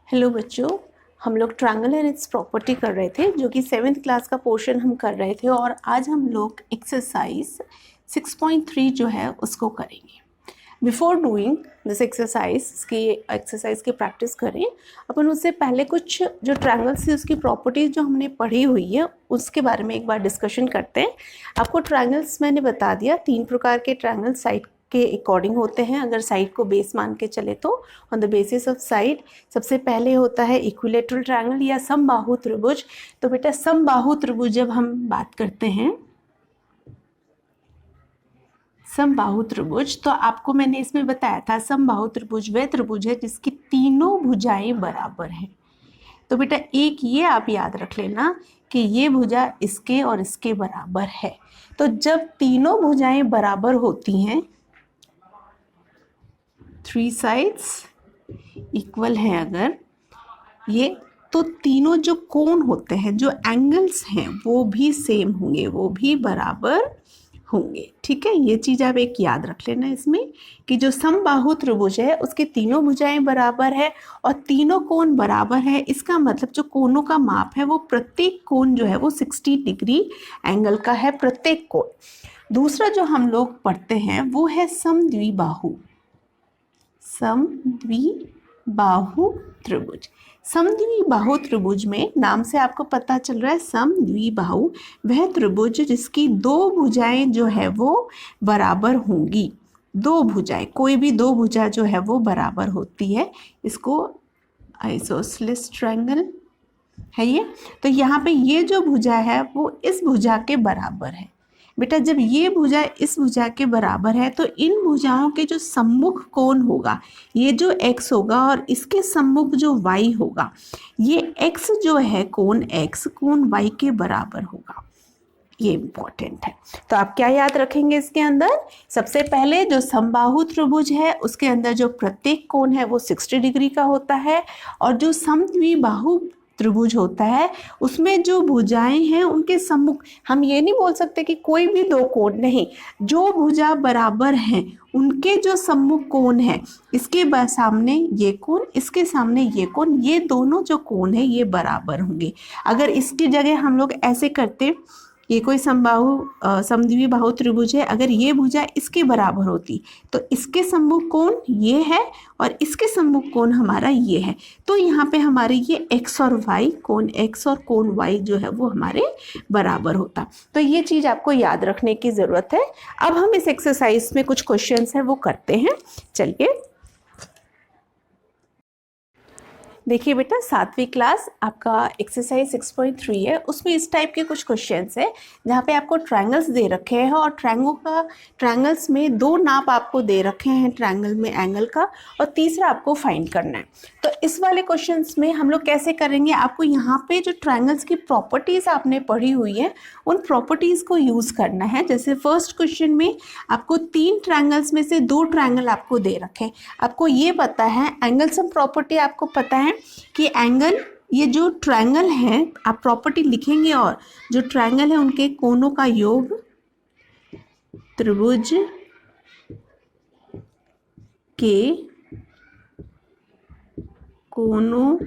Hello बच्चों, हम लोग ट्रायंगल एंड इट्स प्रॉपर्टी कर रहे थे, जो कि 7th क्लास का पोर्शन हम कर रहे थे। और आज हम लोग एक्सरसाइज 6.3 जो है उसको करेंगे। बिफोर डूइंग दिस एक्सरसाइज की प्रैक्टिस करें अपन। उससे पहले कुछ जो ट्रायंगल्स थी उसकी प्रॉपर्टीज जो हमने पढ़ी हुई है उसके बारे में एक बार डिस्कशन करते हैं। आपको ट्रायंगल्स मैंने बता दिया, 3 प्रकार के ट्रायंगल साइड के अकॉर्डिंग होते हैं। अगर साइड को बेस मान के चले तो on the basis of side सबसे पहले होता है इक्विलेटरल ट्रायंगल या समबाहु त्रिभुज। तो बेटा समबाहु त्रिभुज जब हम बात करते हैं समबाहु त्रिभुज, तो आपको मैंने इसमें बताया था समबाहु त्रिभुज वह त्रिभुज है जिसकी तीनों भुजाएं बराबर हैं। तो बेटा एक ये आप याद रख लेना कि ये भुजा इसके और इसके बराबर है। तो जब तीनों भुजाएं बराबर होती हैं, 3 साइड्स इक्वल हैं अगर ये, तो तीनों जो कोण होते हैं, जो एंगल्स हैं, वो भी सेम होंगे, वो भी बराबर होंगे। ठीक है, ये चीज आप एक याद रख लेना इसमें कि जो समबाहु त्रिभुज है उसके तीनों भुजाएं बराबर है और तीनों कोण बराबर है। इसका मतलब जो कोणों का माप है वो प्रत्येक कोण जो है वो 60 डिग्री एंगल का है, प्रत्येक कोण। दूसरा जो हम लोग पढ़ते हैं वो है समद्विबाहु त्रिभुज। समद्विबाहु त्रिभुज में नाम से आपको पता चल रहा है समद्विबाहु वह त्रिभुज जिसकी दो भुजाएं जो है वो बराबर होंगी। दो भुजाएं, कोई भी दो भुजा जो है वो बराबर होती है, इसको आइसोसेलेस ट्रायंगल है ये। तो यहाँ पे ये जो भुजा है वो इस भुजा के बराबर है। बेटा जब ये भुजा इस भुजा के बराबर है तो इन भुजाओं के जो सम्मुख कोण होगा, ये जो x होगा और इसके सम्मुख जो y होगा, ये x जो है कोण x कोण y के बराबर होगा। ये इंपॉर्टेंट है। तो आप क्या याद रखेंगे इसके अंदर? सबसे पहले जो समबाहु त्रिभुज है उसके अंदर जो प्रत्येक कोण है वो 60 डिग्री का होता है, और जो समद्विबाहु त्रिभुज होता है उसमें जो भुजाएं हैं उनके सम्मुख, हम ये नहीं बोल सकते कि कोई भी दो कोण नहीं, जो भुजा बराबर हैं उनके जो सम्मुख कोण है, इसके सामने ये कोण, इसके सामने ये कोण, ये दोनों जो कोण है ये बराबर होंगे। अगर इसकी जगह हम लोग ऐसे करते, ये कोई समद्विबाहु त्रिभुज है, अगर ये भुजा इसके बराबर होती तो इसके सम्मुख कोण ये है और इसके सम्मुख कोण हमारा ये है, तो यहाँ पे हमारे ये x और y, कोण x और कोण y जो है वो हमारे बराबर होता। तो ये चीज आपको याद रखने की जरूरत है। अब हम इस एक्सरसाइज में कुछ क्वेश्चंस हैं वो करते हैं। चलिए देखिए बेटा, 7वीं क्लास आपका एक्सरसाइज 6.3 है, उसमें इस टाइप के कुछ क्वेश्चंस है जहाँ पे आपको ट्रायंगल्स दे रखे हैं और ट्रायंगल्स में दो नाप आपको दे रखे हैं ट्रायंगल में एंगल का, और तीसरा आपको फाइंड करना है। तो इस वाले क्वेश्चंस में हम लोग कैसे करेंगे, आपको यहाँ पे जो ट्रायंगल्स की प्रॉपर्टीज आपने पढ़ी हुई है उन प्रॉपर्टीज को यूज करना है। जैसे फर्स्ट क्वेश्चन में आपको 3 ट्रायंगल्स में से 2 ट्रायंगल आपको दे रखे हैं। आपको ये पता है एंगल सम प्रॉपर्टी, आपको पता है कि एंगल, ये जो ट्रायंगल है आप प्रॉपर्टी लिखेंगे, और जो ट्रायंगल है उनके कोणों का योग त्रिभुज के कोणों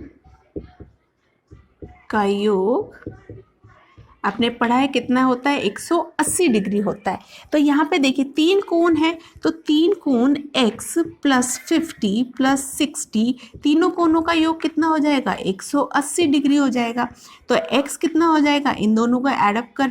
का योग आपने पढ़ा है कितना होता है, 180 डिग्री होता है। तो यहाँ पे देखिए 3 कोण है, तो 3 कोण x प्लस 50 प्लस 60, तीनों कोणों का योग कितना हो जाएगा, 180 डिग्री हो जाएगा। तो x कितना हो जाएगा, इन दोनों को एडअप कर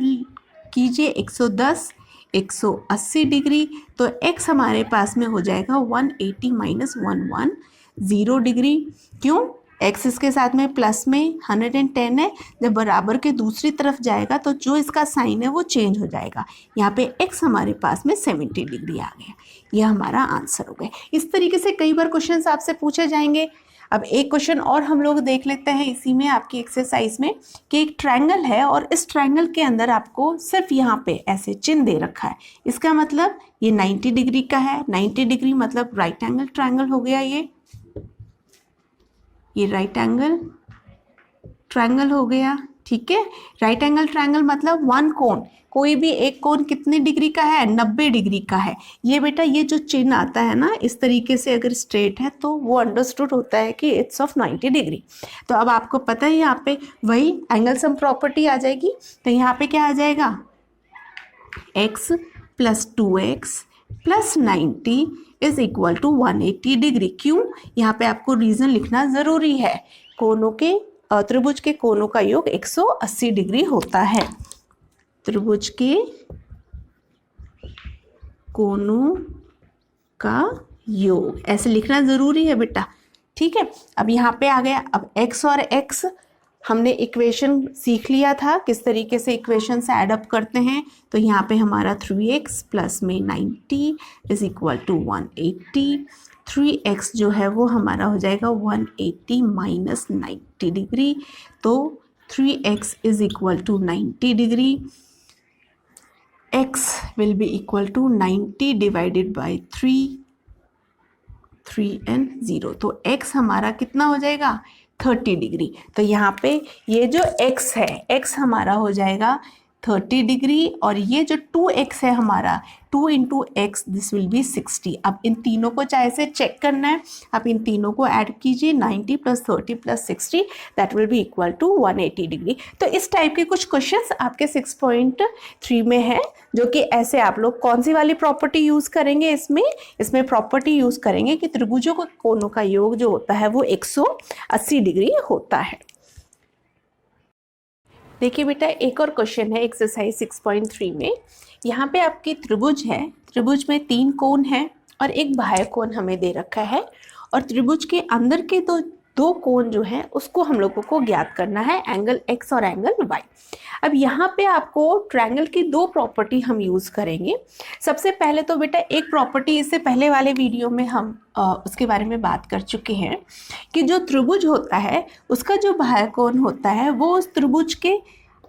कीजिए, 110 180 डिग्री, तो x हमारे पास में हो जाएगा 180 माइनस 110 डिग्री। क्यों? x इसके साथ में प्लस में 110 है, जब बराबर के दूसरी तरफ जाएगा तो जो इसका साइन है वो चेंज हो जाएगा। यहाँ पे x हमारे पास में 70 डिग्री आ गया। यह हमारा आंसर हो गया। इस तरीके से कई बार क्वेश्चंस आपसे पूछे जाएंगे। अब एक क्वेश्चन और हम लोग देख लेते हैं इसी में आपकी एक्सरसाइज में, कि एक ट्रायंगल है और इस ट्रायंगल के अंदर आपको सिर्फ यहाँ पे ऐसे चिन्ह दे रखा है। इसका मतलब ये 90 डिग्री का है। 90 डिग्री मतलब राइट एंगल ट्रायंगल हो गया, ये राइट एंगल ट्रायंगल हो गया। ठीक है। राइट एंगल ट्रायंगल मतलब वन कोण, कोई भी एक कोण कितने डिग्री का है, 90 डिग्री का है। ये बेटा ये जो चिन्ह आता है ना इस तरीके से अगर स्ट्रेट है तो वो अंडरस्टूड होता है कि इट्स ऑफ 90 डिग्री। तो अब आपको पता है यहाँ पे वही एंगल सम प्रॉपर्टी आ जाएगी। तो यहाँ पे क्या आ जाएगा, x plus 2x plus 90 is equal to 180 degree. क्यों, यहाँ पे आपको रीज़न लिखना ज़रूरी है। कोनों के त्रिभुज के कोनों का योग 180 डिग्री होता है। त्रिभुज के कोनों का योग ऐसे लिखना ज़रूरी है बेटा, ठीक है। अब यहाँ पे आ गया, अब x और x हमने इक्वेशन सीख लिया था किस तरीके से इक्वेशन से एडअप करते हैं। तो यहाँ पे हमारा 3x प्लस में 90 इज इक्वल टू 180। 3x जो है वो हमारा हो जाएगा 180 माइनस 90 डिग्री, तो 3x is equal to 90 degree. x will be equal to 90 divided by 3 and 0, तो x हमारा कितना हो जाएगा 30 डिग्री। तो यहाँ पे ये जो x है x हमारा हो जाएगा 30 डिग्री, और ये जो 2x है हमारा 2 into x this will be 60। अब इन तीनों को चाहे से चेक करना है, आप इन तीनों को ऐड कीजिए, 90 plus 30 plus 60 that will be equal to 180 degree. तो इस टाइप के कुछ क्वेश्चंस आपके 6.3 में है, जो कि ऐसे आप लोग कौन सी वाली प्रॉपर्टी यूज़ करेंगे, इसमें प्रॉपर्टी यूज़ करेंगे कि त्रिभुजों के कोनों का योग जो होता है वो 180 डिग्री होता है। देखिए बेटा एक और क्वेश्चन है एक्सरसाइज 6.3 में। यहाँ पे आपकी त्रिभुज है, त्रिभुज में 3 कोण हैं और एक बाह्य कोण हमें दे रखा है, और त्रिभुज के अंदर के दो कोण जो हैं उसको हम लोगों को ज्ञात करना है, एंगल x और एंगल y। अब यहाँ पे आपको ट्रायंगल की 2 प्रॉपर्टी हम यूज़ करेंगे। सबसे पहले तो बेटा एक प्रॉपर्टी इससे पहले वाले वीडियो में हम उसके बारे में बात कर चुके हैं कि जो त्रिभुज होता है उसका जो बाह्य कोण होता है वो उस त्रिभुज के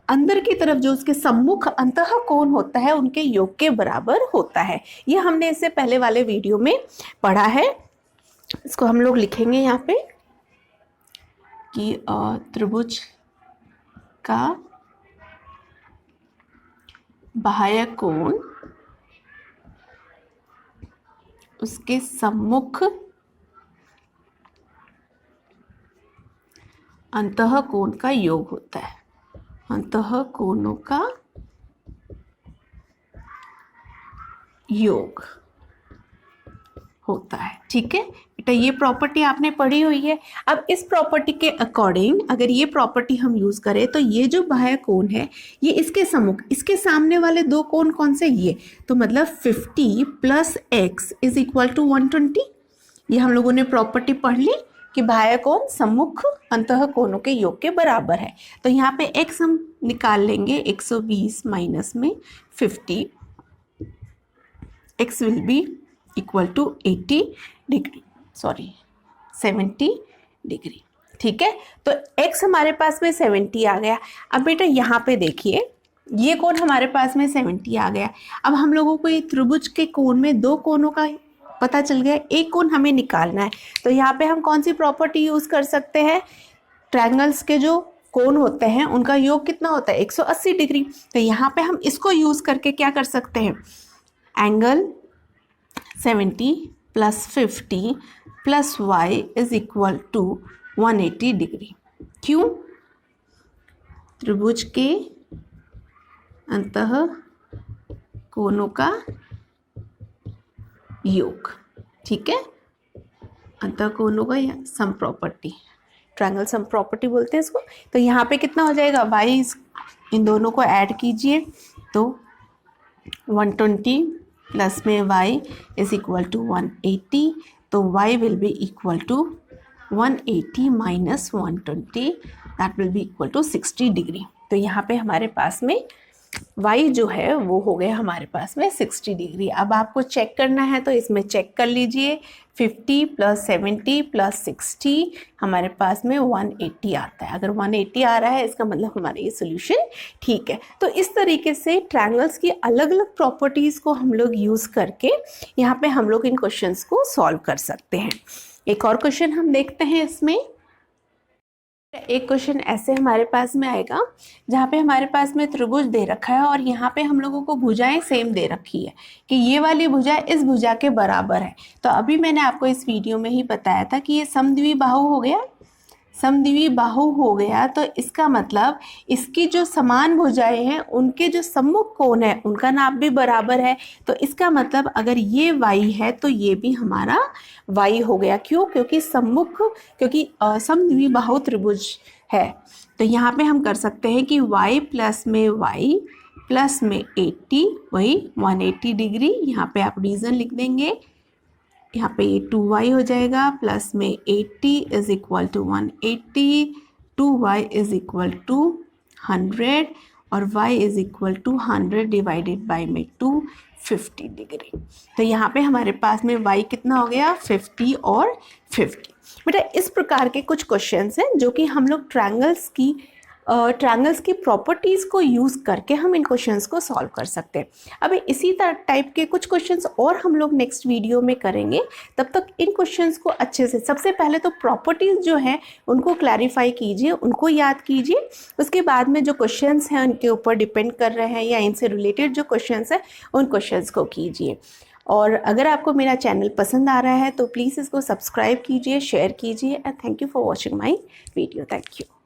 अंदर की तरफ जो उसके सम्मुख अंतः कोण होता है उनके योग के बराबर होता है। ये हमने इससे पहले वाले वीडियो में पढ़ा है। इसको हम लोग लिखेंगे यहाँ पे कि त्रिभुज का बाह्य कोण उसके सम्मुख अंतः कोण का योग होता है, अंतः कोणों का योग होता है, ठीक है बेटा। ये प्रॉपर्टी आपने पढ़ी हुई है। अब इस प्रॉपर्टी के अकॉर्डिंग अगर ये प्रॉपर्टी हम यूज़ करें तो ये जो बाह्य कोण है ये इसके सम्मुख, इसके सामने वाले 2 कोण कौन से, ये तो मतलब 50 plus x is equal to 120। ये हम लोगों ने प्रॉपर्टी पढ़ ली कि बाह्य कोण सम्मुख अंतः कोणों के योग के बराबर है। तो यहाँ पे x हम निकाल लेंगे, 120 माइनस में 50, x will be equal to 80 degree, sorry 70 degree, ठीक है। तो x हमारे पास में 70 आ गया। अब बेटा यहाँ पे देखिए ये कोण हमारे पास में 70 आ गया। अब हम लोगों को ये त्रिभुज के कोण में 2 कोणों का पता चल गया, एक कोण हमें निकालना है। तो यहाँ पे हम कौन सी प्रॉपर्टी यूज़ कर सकते हैं, ट्रायंगल्स के जो कोण होते हैं उनका योग कितना होता है 180 डिग्री। तो यहाँ पे हम इसको यूज़ करके क्या कर सकते हैं, angle 70 plus 50 plus y is equal to 180 degree. क्यों, त्रिभुज के अंतः कोणों का योग, ठीक है, अंतः कोणों का sum property, triangle sum property बोलते हैं इसको। तो यहाँ पे कितना हो जाएगा, y इन दोनों को ऐड कीजिए तो 120 प्लस में y इज इक्वल टू 180, तो y will be equal to 180 minus 120 that will be equal to 60 degree. तो यहाँ पे हमारे पास में y जो है वो हो गया हमारे पास में 60 डिग्री। अब आपको चेक करना है तो इसमें चेक कर लीजिए, 50 प्लस 70 प्लस 60 हमारे पास में 180 आता है। अगर 180 आ रहा है इसका मतलब हमारा ये सोल्यूशन ठीक है। तो इस तरीके से ट्रायंगल्स की अलग अलग प्रॉपर्टीज़ को हम लोग यूज़ करके यहाँ पे हम लोग इन क्वेश्चंस को सॉल्व कर सकते हैं। एक और क्वेश्चन हम देखते हैं इसमें। एक क्वेश्चन ऐसे हमारे पास में आएगा जहाँ पे हमारे पास में त्रिभुज दे रखा है और यहाँ पे हम लोगों को भुजाएं सेम दे रखी है कि ये वाली भुजा इस भुजा के बराबर है। तो अभी मैंने आपको इस वीडियो में ही बताया था कि ये समद्विबाहु हो गया, समद्विबाहु हो गया। तो इसका मतलब इसकी जो समान भुजाएं हैं उनके जो सम्मुख कोण है उनका नाप भी बराबर है। तो इसका मतलब अगर ये y है तो ये भी हमारा y हो गया। क्यों? क्योंकि क्योंकि समद्विबाहु त्रिभुज है। तो यहाँ पे हम कर सकते हैं कि y प्लस में 80 वही 180 डिग्री। यहाँ पे आप रीज़न लिख देंगे, यहाँ पे ये 2y हो जाएगा, प्लस में 80 is equal to 180, 2y is equal to 100 और y is equal to 100 divided by में 250 डिग्री। तो यहाँ पे हमारे पास में y कितना हो गया 50 और 50। बेटा इस प्रकार के कुछ क्वेश्चंस हैं जो कि हम लोग ट्रायंगल्स की प्रॉपर्टीज़ को यूज़ करके हम इन क्वेश्चंस को सॉल्व कर सकते हैं। अभी इसी टाइप के कुछ क्वेश्चंस और हम लोग नेक्स्ट वीडियो में करेंगे। तब तक इन क्वेश्चंस को अच्छे से, सबसे पहले तो प्रॉपर्टीज़ जो हैं उनको क्लैरिफाई कीजिए, उनको याद कीजिए। उसके बाद में जो क्वेश्चंस हैं उनके ऊपर डिपेंड कर रहे हैं या इनसे रिलेटेड जो क्वेश्चंस हैं उन क्वेश्चंस को कीजिए। और अगर आपको मेरा चैनल पसंद आ रहा है तो प्लीज़ इसको सब्सक्राइब कीजिए, शेयर कीजिए। And thank you for watching my video. Thank you.